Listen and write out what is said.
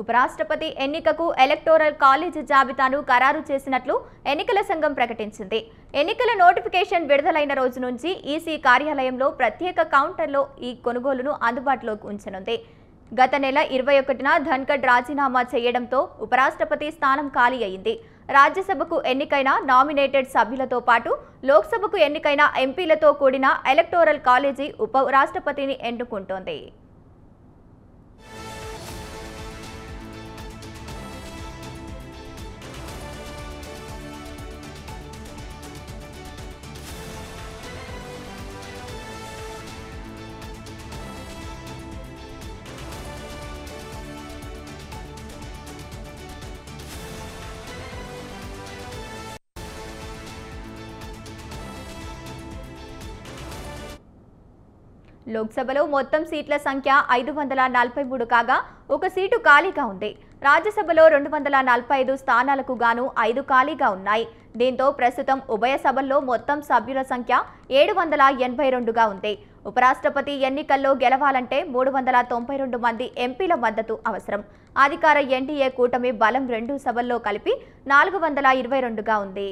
ఉపరాష్ట్రపతి ఎన్నికకు electoral college జాబితాను ఖరారు చేసినట్లు ఎన్నికల సంఘం ప్రకటించింది. ఎన్నికల నోటిఫికేషన్ విడుదలైన రోజు నుంచి ఈసీ కార్యాలయంలో ప్రత్యేక కౌంటర్లో ఈ కొనుగోలును అందుబాటులోకి ఉంచనుంది. గత నెల 21న ధన్ఖడ్ రాజీనామా చేయడంతో ఉపరాష్ట్రపతి స్థానం ఖాళీ అయింది. రాజ్యసభకు ఎన్నికైన నామినేటెడ్ సభ్యులతో పాటు లోక్సభకు ఎన్నికైన ఎంపీలతో కూడిన ఎలక్టోరల్ కాలేజీ ఉపరాష్ట్రపతిని ఎన్నుకుంటోంది. లోక్సభలో మొత్తం సీట్ల సంఖ్య 543 కాగా ఒక సీటు ఖాళీగా ఉంది. రాజ్యసభలో 245 స్థానాలకు గాను 5 ఖాళీగా ఉన్నాయి. దీంతో ప్రస్తుతం ఉభయ సభల్లో మొత్తం సభ్యుల సంఖ్య 782గా ఉంది. ఉపరాష్ట్రపతి ఎన్నికల్లో గెలవాలంటే 392 మంది ఎంపీల మద్దతు అవసరం. అధికార ఎన్డీఏ కూటమి బలం 2 సభల్లో కలిపి 422గా ఉంది.